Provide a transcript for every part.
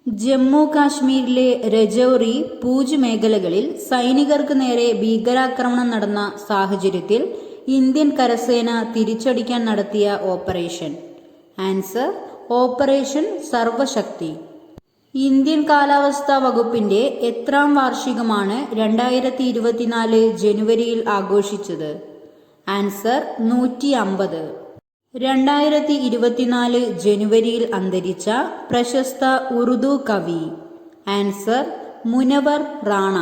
ജമ്മു കാശ്മീരിലെ രജൌറി, പൂഞ്ച് മേഖലകളിൽ സൈനികർക്ക് നേരെ ഭീകരാക്രമണം നടന്ന സാഹചര്യത്തിൽ ഇന്ത്യൻ കരസേന തിരിച്ചടിക്കാൻ നടത്തിയ operation. Answer: operation Sarvashakti. Indian കാലാവസ്ഥാ വകുപ്പിന്റെ എത്രാം വാർഷികമാണ് 2024 ജനുവരിയിൽ ആഘോഷിച്ചത്? ആൻസർ: 150. 2024 ജനുവരിയിൽ അന്തരിച്ച പ്രശസ്ത ഉറുദു കവി? ആൻസർ: മുനവർ റാണ.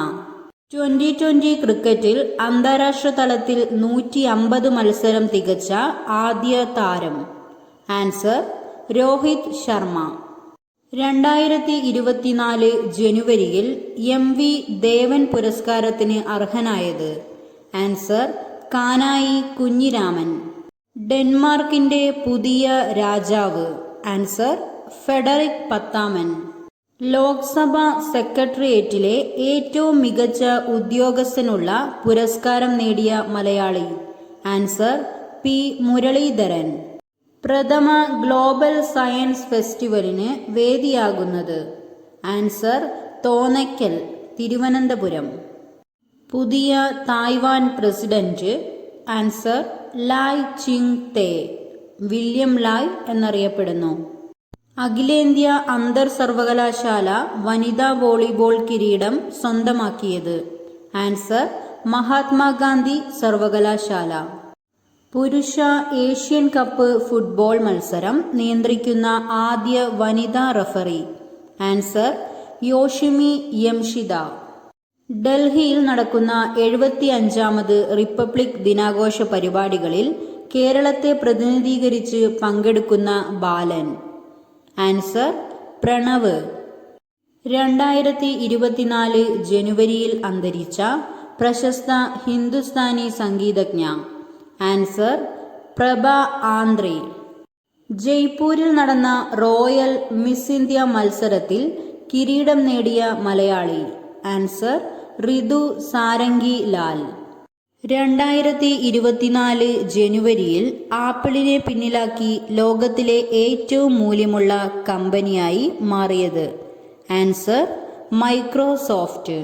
2020 ക്രിക്കറ്റിൽ അന്താരാഷ്ട്ര തലത്തിൽ 150 മത്സരം തികച്ച ആദ്യ താരം? ആൻസർ: രോഹിത് ശർമ്മ. 2024 ജനുവരിയിൽ MV ദേവൻ പുരസ്കാരത്തിന് അർഹനായത്? ആൻസർ: കാനായി കുഞ്ഞിരാമൻ. ഡെൻമാർക്കിന്റെ പുതിയ രാജാവ്? ആൻസർ: ഫെഡറിക് 10ാമൻ. ലോക്സഭാ സെക്രട്ടേറിയറ്റിലെ ഏറ്റവും മികച്ച ഉദ്യോഗസ്ഥനുള്ള പുരസ്കാരം നേടിയ മലയാളി? Answer: P. മുരളീധരൻ. പ്രഥമ ഗ്ലോബൽ സയൻസ് ഫെസ്റ്റിവലിന് വേദിയാകുന്നത്? ആൻസർ: തോന്നയ്ക്കൽ, തിരുവനന്തപുരം. പുതിയ Taiwan president? Answer: Lai Ching Te, William Lai എന്നറിയപ്പെടുന്നു. അഖിലേന്ത്യാ അന്തർ സർവകലാശാല വനിതാ വോളിബോൾ കിരീടം സ്വന്തമാക്കിയത്? ആൻസർ: മഹാത്മാഗാന്ധി സർവകലാശാല. പുരുഷ ഏഷ്യൻ കപ്പ് ഫുട്ബോൾ മത്സരം നിയന്ത്രിക്കുന്ന ആദ്യ വനിതാ റഫറി? Answer: Yoshimi യംഷിദ. ഡൽഹിയിൽ നടക്കുന്ന 75ാമത് റിപ്പബ്ലിക് ദിനാഘോഷ പരിപാടികളിൽ കേരളത്തെ പ്രതിനിധീകരിച്ച് പങ്കെടുക്കുന്ന ബാലൻ? ആൻസർ: പ്രണവ്. 2024 ജനുവരിയിൽ അന്തരിച്ച പ്രശസ്ത ഹിന്ദുസ്ഥാനി സംഗീതജ്ഞ? ആൻസർ: പ്രഭ ആന്ത്രി. ജയ്പൂരിൽ നടന്ന റോയൽ മിസ് ഇന്ത്യ മത്സരത്തിൽ കിരീടം നേടിയ മലയാളി? ആൻസർ: ഋതു സാരംഗി ലാൽ. 2024 ജനുവരിയിൽ ആപ്പിളിനെ പിന്നിലാക്കി ലോകത്തിലെ ഏറ്റവും മൂല്യമുള്ള കമ്പനിയായി മാറിയത്? Answer: Microsoft.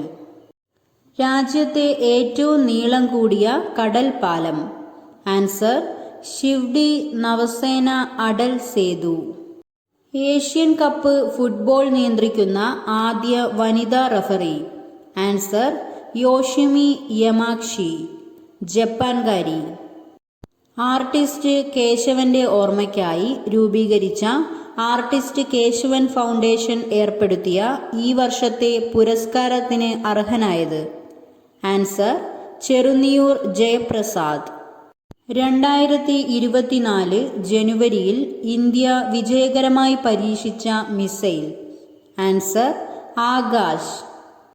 രാജ്യത്തെ ഏറ്റവും നീളം കൂടിയ കടൽ പാലം? Answer: Shivdi Navasena Atal Setu. Asian cup football നിയന്ത്രിക്കുന്ന ആദ്യ വനിതാ റഫറി? ആൻസർ: യോഷിമി യമാക്ഷി, ജപ്പാൻകാരി. ആർട്ടിസ്റ്റ് കേശവന്റെ ഓർമ്മയ്ക്കായി രൂപീകരിച്ച ആർട്ടിസ്റ്റ് കേശവൻ ഫൗണ്ടേഷൻ ഏർപ്പെടുത്തിയ ഈ വർഷത്തെ പുരസ്കാരത്തിന് അർഹനായത്? ആൻസർ: ചെറുനിയൂർ ജയപ്രസാദ്. 2024 ജനുവരിയിൽ ഇന്ത്യ വിജയകരമായി പരീക്ഷിച്ച മിസൈൽ? ആൻസർ: ആകാശ്.